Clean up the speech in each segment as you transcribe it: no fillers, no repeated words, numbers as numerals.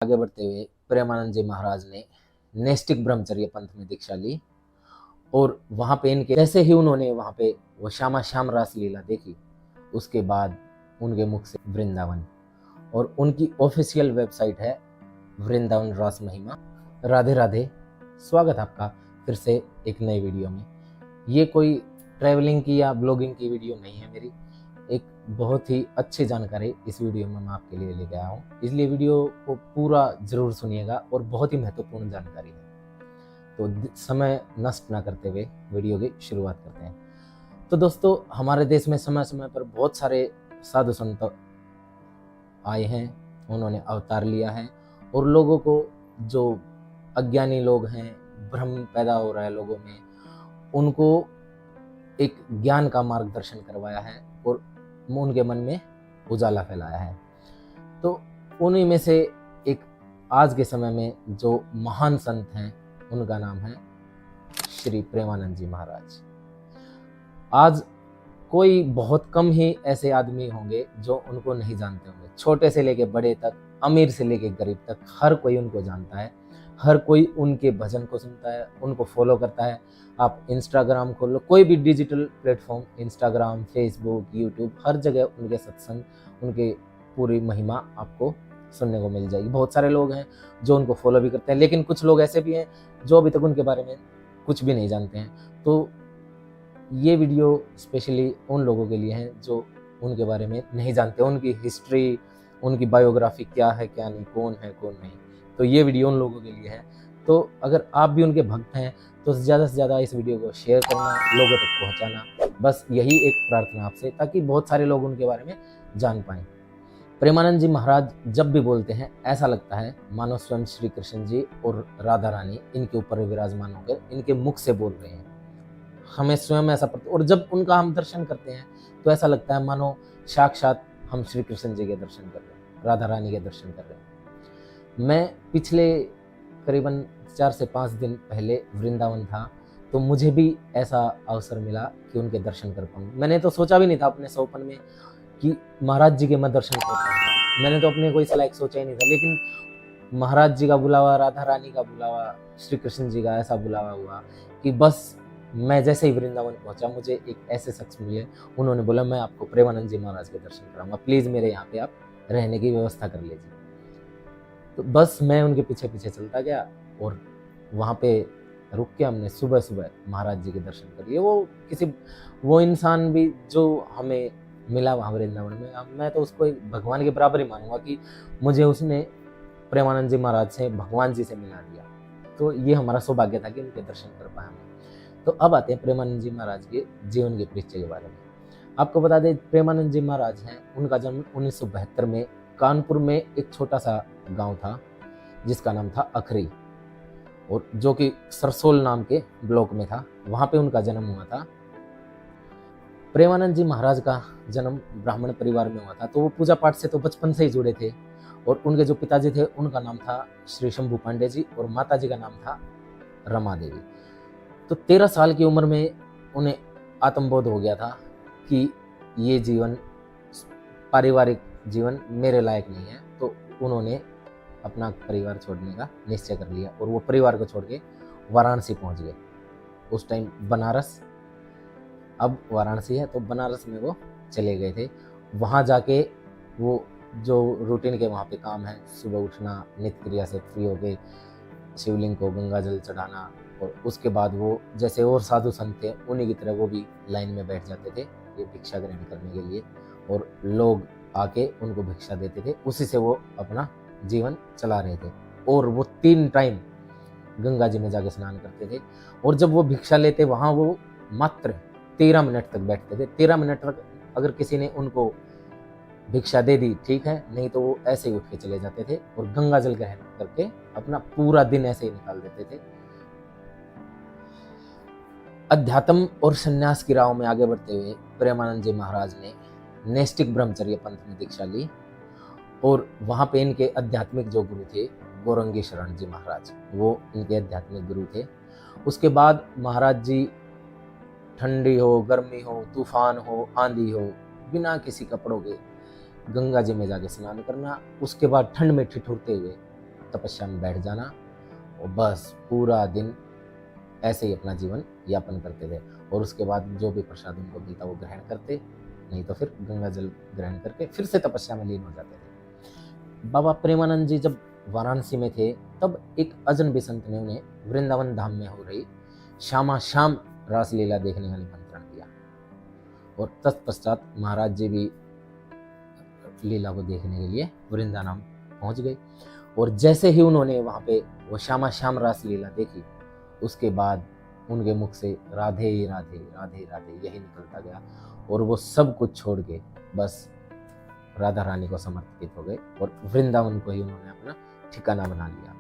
आगे बढ़ते हुए प्रेमानंद जी महाराज ने नैष्ठिक ब्रह्मचर्य पंथ में दीक्षा ली और वहां पे इनके जैसे ही उन्होंने वहां पे वो श्यामा श्याम रास लीला देखी, उसके बाद उनके मुख से वृंदावन और उनकी ऑफिशियल वेबसाइट है वृंदावन रास महिमा। राधे राधे, स्वागत आपका फिर से एक नई वीडियो में। ये कोई ट्रैवलिंग की या ब्लॉगिंग की वीडियो नहीं है मेरी, एक बहुत ही अच्छी जानकारी इस वीडियो में मैं आपके लिए लेके आया हूँ, इसलिए वीडियो को पूरा जरूर सुनिएगा और बहुत ही महत्वपूर्ण जानकारी है। तो समय नष्ट ना करते हुए वीडियो की शुरुआत करते हैं। तो दोस्तों, हमारे देश में समय समय पर बहुत सारे साधु संत आए हैं, उन्होंने अवतार लिया है और लोगों को, जो अज्ञानी लोग हैं, भ्रम पैदा हो रहा है लोगों में, उनको एक ज्ञान का मार्गदर्शन करवाया है और उनके मन में उजाला फैलाया है। तो उन्हीं में से एक आज के समय में जो महान संत हैं, उनका नाम है श्री प्रेमानंद जी महाराज। आज कोई बहुत कम ही ऐसे आदमी होंगे जो उनको नहीं जानते होंगे। छोटे से लेके बड़े तक, अमीर से लेके गरीब तक, हर कोई उनको जानता है, हर कोई उनके भजन को सुनता है, उनको फॉलो करता है। आप इंस्टाग्राम खोल लो, कोई भी digital platform, Instagram, Facebook, YouTube, हर जगह उनके सत्संग, उनके पूरी महिमा आपको सुनने को मिल जाएगी। बहुत सारे लोग हैं जो उनको फॉलो भी करते हैं, लेकिन कुछ लोग ऐसे भी हैं जो अभी तक उनके बारे में कुछ भी नहीं जानते हैं। तो ये वीडियो स्पेशली उन लोगों के लिए है जो उनके बारे में नहीं जानते, उनकी हिस्ट्री, उनकी बायोग्राफी क्या है क्या नहीं, कौन है कौन नहीं। तो ये वीडियो उन लोगों के लिए है। तो अगर आप भी उनके भक्त हैं तो ज़्यादा से ज़्यादा इस वीडियो को शेयर करना, लोगों तक पहुंचाना, बस यही एक प्रार्थना आपसे, ताकि बहुत सारे लोग उनके बारे में जान पाएं। प्रेमानंद जी महाराज जब भी बोलते हैं ऐसा लगता है मानो स्वयं श्री कृष्ण जी और राधा रानी इनके ऊपर विराजमान होकर इनके मुख से बोल रहे हैं। हमें स्वयं ऐसा और जब उनका हम दर्शन करते हैं तो ऐसा लगता है मानो साक्षात हम श्री कृष्ण जी के दर्शन कर रहे हैं, राधा रानी के दर्शन कर रहे हैं। मैं पिछले करीबन 4 से 5 दिन पहले वृंदावन था, तो मुझे भी ऐसा अवसर मिला कि उनके दर्शन कर पाऊँ। मैंने तो सोचा भी नहीं था अपने सौपन में कि महाराज जी के मैं दर्शन कर पाऊँगा। मैंने तो अपने कोई इस लायक सोचा ही नहीं था, लेकिन महाराज जी का बुलावा, राधा रानी का बुलावा, श्री कृष्ण जी का ऐसा बुलावा हुआ कि बस मैं जैसे ही वृंदावन पहुंचा, मुझे एक ऐसे शख्स मिले, उन्होंने बोला मैं आपको प्रेमानंद जी महाराज के दर्शन कराऊंगा, प्लीज़ मेरे यहाँ पे आप रहने की व्यवस्था कर लीजिए। तो बस मैं उनके पीछे पीछे चलता गया और वहाँ पे रुक के हमने सुबह सुबह महाराज जी के दर्शन कर लिए। वो इंसान भी जो हमें मिला वहाँ वृंदावन में, मैं तो उसको एक भगवान के बराबर ही मानूंगा कि मुझे उसने प्रेमानंद जी महाराज से, भगवान जी से मिला दिया। तो ये हमारा सौभाग्य था कि उनके दर्शन कर पाए हम। तो अब आते हैं प्रेमानंद जी महाराज के जीवन के परिचय के बारे में। आपको बता दें, प्रेमानंद जी महाराज हैं, उनका जन्म 1972 में कानपुर में एक छोटा सा गांव था जिसका नाम था अखरी, और जो कि सरसोल नाम के ब्लॉक में था, वहां पे उनका जन्म हुआ था। प्रेमानंद जी महाराज का जन्म ब्राह्मण परिवार में हुआ था, तो वो पूजा पाठ से तो बचपन से ही जुड़े थे। और उनके जो पिताजी थे उनका नाम था श्री शंभू पांडे जी और माता जी का नाम था रमा देवी। तो 13 साल की उम्र में उन्हें आत्मबोध हो गया था कि ये जीवन, पारिवारिक जीवन मेरे लायक नहीं है। तो उन्होंने अपना परिवार छोड़ने का निश्चय कर लिया और वो परिवार को छोड़ के वाराणसी पहुंच गए। उस टाइम बनारस, अब वाराणसी है, तो बनारस में वो चले गए थे। वहाँ जाके वो जो रूटीन के वहाँ पे काम है, सुबह उठना, नित्य क्रिया से फ्री होके शिवलिंग को गंगा जल चढ़ाना, और उसके बाद वो जैसे और साधु संत थे उन्हीं की तरह वो भी लाइन में बैठ जाते थे ये भिक्षा ग्रहण करने के लिए, और लोग आके उनको भिक्षा देते थे, उसी से वो अपना जीवन चला रहे थे। और वो 3 टाइम गंगा जी में जाके स्नान करते थे। और जब वो भिक्षा लेते वहाँ वो मात्र 13 मिनट तक बैठते थे। 13 मिनट तक अगर किसी ने उनको भिक्षा दे दी ठीक है, नहीं तो वो ऐसे ही उठ के चले जाते थे और गंगा जल ग्रहण करके अपना पूरा दिन ऐसे ही निकाल देते थे। अध्यात्म और संन्यास की राह में आगे बढ़ते हुए प्रेमानंद जी महाराज ने नैष्ठिक ब्रह्मचर्य पंथ में दीक्षा ली और वहाँ पे इनके आध्यात्मिक जो गुरु थे गौरंगी शरण जी महाराज, वो इनके आध्यात्मिक गुरु थे। उसके बाद महाराज जी ठंडी हो, गर्मी हो, तूफान हो, आंधी हो, बिना किसी कपड़ों के गंगा जी में जाके स्नान करना, उसके बाद ठंड में ठिठुरते हुए तपस्या में बैठ जाना और बस पूरा दिन ऐसे ही अपना जीवन यापन करते थे। और उसके बाद जो भी प्रसाद उनको मिलता वो ग्रहण करते, नहीं तो फिर गंगा जल ग्रहण करके फिर से तपस्या में लीन हो जाते थे। बाबा प्रेमानंद जी जब वाराणसी में थे तब एक अजनबी संत ने उन्हें वृंदावन धाम में हो रही श्यामा श्याम रासलीला देखने का निमंत्रण दिया और तत्पश्चात महाराज जी भी लीला को देखने के लिए वृंदावन पहुंच गए। और जैसे ही उन्होंने वहां पे वो श्यामा श्याम रासलीला देखी, उसके बाद उनके मुख से राधे राधे राधे राधे यही निकलता गया और वो सब कुछ छोड़ के बस राधा रानी को समर्पित हो गए और वृंदावन को ही उन्होंने अपना ठिकाना बना लिया।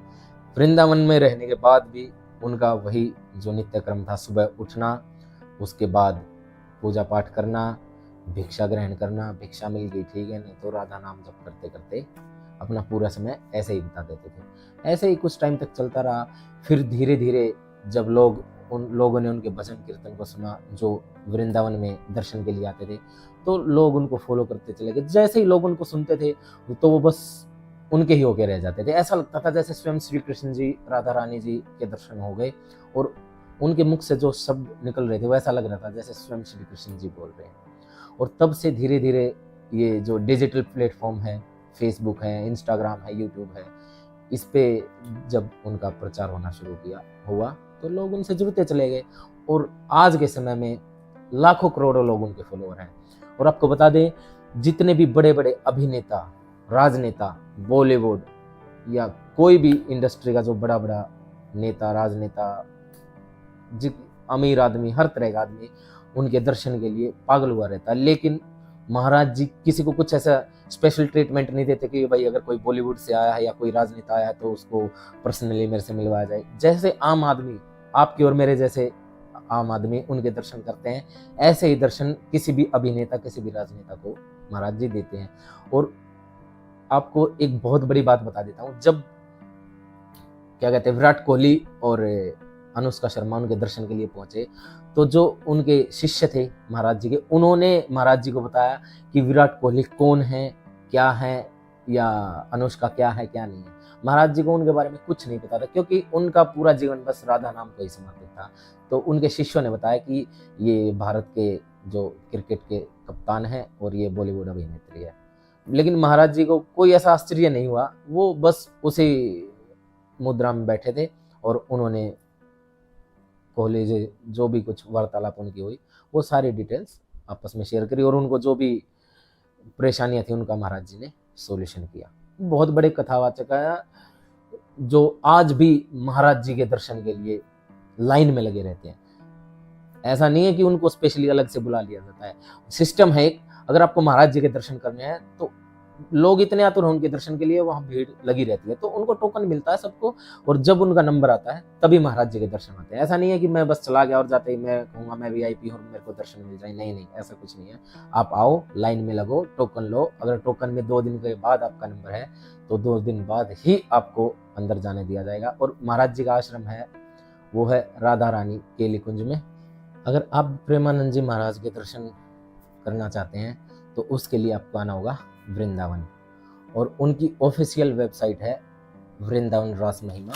वृंदावन में रहने के बाद भी उनका वही जो नित्य क्रम था, सुबह उठना, उसके बाद पूजा पाठ करना, भिक्षा ग्रहण करना, भिक्षा मिल गई ठीक है, नहीं तो राधा नाम जप करते करते अपना पूरा समय ऐसे ही बिता देते थे। ऐसे ही कुछ टाइम तक चलता रहा। फिर धीरे धीरे जब उन लोगों ने उनके भजन कीर्तन को सुना जो वृंदावन में दर्शन के लिए आते थे, तो लोग उनको फॉलो करते चले गए। जैसे ही लोग उनको सुनते थे तो वो बस उनके ही होके रह जाते थे। ऐसा लगता था जैसे स्वयं श्री कृष्ण जी, राधा रानी जी के दर्शन हो गए और उनके मुख से जो शब्द निकल रहे थे वैसा लग रहा था जैसे स्वयं श्री कृष्ण जी बोल रहे हैं। और तब से धीरे धीरे ये जो डिजिटल प्लेटफॉर्म है, फेसबुक है, इंस्टाग्राम है, यूट्यूब है, इस पे जब उनका प्रचार होना शुरू हुआ तो लोग उनसे जुड़ते चले गए और आज के समय में लाखों करोड़ों लोग उनके फॉलोअर हैं। और आपको बता दें, जितने भी बड़े बड़े अभिनेता, राजनेता, बॉलीवुड या कोई भी इंडस्ट्री का जो बड़ा बड़ा नेता, राजनेता, अमीर आदमी, हर तरह का आदमी उनके दर्शन के लिए पागल हुआ रहता है। लेकिन महाराज जी किसी को कुछ ऐसा स्पेशल ट्रीटमेंट नहीं देते कि भाई अगर कोई बॉलीवुड से आया है या कोई राजनेता आया है तो उसको पर्सनली मेरे से मिलवाया जाए। जैसे आम आदमी, आपके और मेरे जैसे आम आदमी उनके दर्शन करते हैं, ऐसे ही दर्शन किसी भी अभिनेता, किसी भी राजनेता को महाराज जी देते हैं। और आपको एक बहुत बड़ी बात बता देता हूँ, जब क्या कहते हैं विराट कोहली और अनुष्का शर्मा उनके दर्शन के लिए पहुंचे तो जो उनके शिष्य थे महाराज जी के, उन्होंने महाराज जी को बताया कि विराट कोहली कौन है, क्या है, या अनुष्का क्या है क्या नहीं है। महाराज जी को उनके बारे में कुछ नहीं पता था क्योंकि उनका पूरा जीवन बस राधा नाम को ही समर्पित था। तो उनके शिष्यों ने बताया कि ये भारत के जो क्रिकेट के कप्तान हैं और ये बॉलीवुड अभिनेत्री है। लेकिन महाराज जी को कोई ऐसा आश्चर्य नहीं हुआ, वो बस उसी मुद्रा में बैठे थे और उन्होंने कोहली जी जो भी कुछ वार्तालाप उनकी हुई वो सारी डिटेल्स आपस में शेयर करी और उनको जो भी परेशानियां थी उनका महाराज जी ने सॉल्यूशन किया। बहुत बड़े कथावाचक है जो आज भी महाराज जी के दर्शन के लिए लाइन में लगे रहते हैं। ऐसा नहीं है कि उनको स्पेशली अलग से बुला लिया जाता है, सिस्टम है एक। अगर आपको महाराज जी के दर्शन करने हैं तो लोग इतने आतुर हैं उनके दर्शन के लिए, वहां भीड़ लगी रहती है, तो उनको टोकन मिलता है सबको और जब उनका नंबर आता है तभी महाराज जी के दर्शन होते हैं। ऐसा नहीं है कि मैं बस चला गया और जाते ही मैं कहूँगा मैं VIP हूँ मेरे को दर्शन मिल जाए, नहीं, ऐसा कुछ नहीं है। आप आओ, लाइन में लगो, टोकन लो। अगर टोकन में 2 दिन के बाद आपका नंबर है तो 2 दिन बाद ही आपको अंदर जाने दिया जाएगा। और महाराज जी का आश्रम है वो है राधा रानी केली कुंज में। अगर आप प्रेमानंद जी महाराज के दर्शन करना चाहते हैं तो उसके लिए आपको आना होगा वृंदावन, और उनकी ऑफिशियल वेबसाइट है वृंदावन रास महिमा,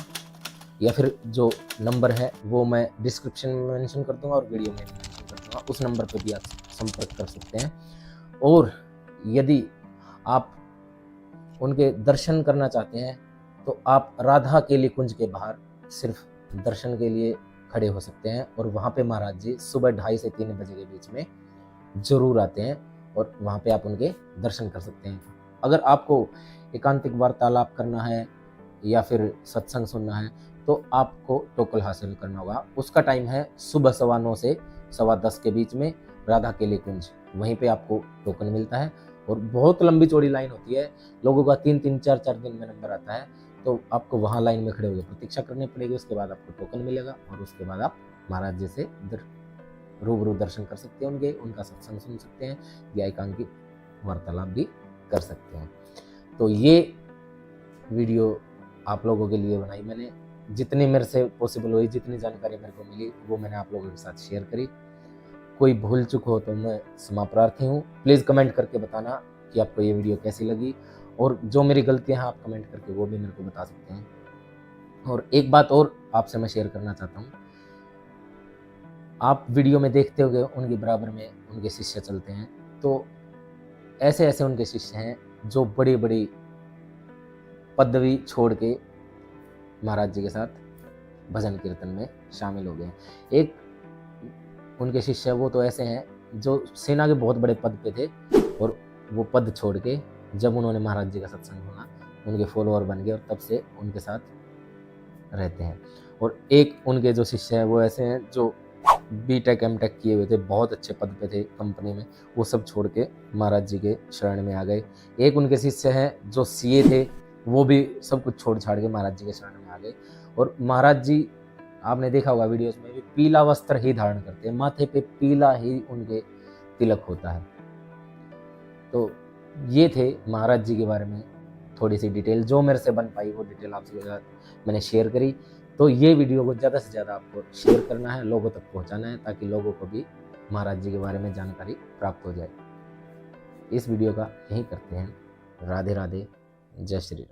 या फिर जो नंबर है वो मैं डिस्क्रिप्शन में मेंशन कर दूंगा और वीडियो में मेंशन कर दूंगा, उस नंबर पे भी आप संपर्क कर सकते हैं। और यदि आप उनके दर्शन करना चाहते हैं तो आप राधा केली कुंज के बाहर सिर्फ दर्शन के लिए खड़े हो सकते हैं और वहाँ पे महाराज जी सुबह 2:30 से 3 बजे के बीच में जरूर आते हैं और वहाँ पे आप उनके दर्शन कर सकते हैं। अगर आपको एकांतिक वार्तालाप करना है या फिर सत्संग सुनना है तो आपको टोकन हासिल करना होगा। उसका टाइम है सुबह 9:15 से 10:15 के बीच में, राधा केली कुंज, वहीं पे आपको टोकन मिलता है। और बहुत लंबी चौड़ी लाइन होती है, लोगों का 3-3, 4-4 दिन में नंबर आता है, तो आपको वहाँ लाइन में खड़े होकर प्रतीक्षा करनी पड़ेगी। उसके बाद आपको टोकन मिलेगा और उसके बाद आप महाराज जी से रूबरू दर्शन कर सकते हैं, उनका सत्संग सुन सकते हैं या एकांकिक वार्तालाप भी कर सकते हैं। तो ये वीडियो आप लोगों के लिए बनाई मैंने, जितनी मेरे से पॉसिबल हुई, जितनी जानकारी मेरे को मिली वो मैंने आप लोगों के साथ शेयर करी। कोई भूल चूक हो तो मैं क्षमा प्रार्थी हूँ। प्लीज़ कमेंट करके बताना कि आपको ये वीडियो कैसी लगी और जो मेरी गलतियां हैं आप कमेंट करके वो भी मेरे को बता सकते हैं। और एक बात और आपसे मैं शेयर करना चाहता हूँ, आप वीडियो में देखते होंगे उनके बराबर में उनके शिष्य चलते हैं, तो ऐसे ऐसे उनके शिष्य हैं जो बड़ी बड़ी पदवी छोड़ के महाराज जी के साथ भजन कीर्तन में शामिल हो गए हैं। एक उनके शिष्य वो तो ऐसे हैं जो सेना के बहुत बड़े पद पे थे और वो पद छोड़ के जब उन्होंने महाराज जी का सत्संग सुना उनके फॉलोअर बन गए और तब से उनके साथ रहते हैं। और एक उनके जो शिष्य हैं वो ऐसे हैं जो बीटेक एमटेक किए हुए थे, बहुत अच्छे पद पे थे कंपनी में, वो सब छोड़ के महाराज जी के शरण में आ गए। एक उनके शिष्य हैं जो सीए थे, वो भी सब कुछ छोड़ छाड़ के महाराज जी के शरण में आ गए। और महाराज जी आपने देखा होगा वीडियोस में भी पीला वस्त्र ही धारण करते हैं, माथे पे पीला ही उनके तिलक होता है। तो ये थे महाराज जी के बारे में थोड़ी सी डिटेल, जो मेरे से बन पाई वो डिटेल आपके साथ मैंने शेयर करी। तो ये वीडियो को ज़्यादा से ज़्यादा आपको शेयर करना है, लोगों तक पहुंचाना है, ताकि लोगों को भी महाराज जी के बारे में जानकारी प्राप्त हो जाए। इस वीडियो का यही करते हैं। राधे राधे, जय श्री राम।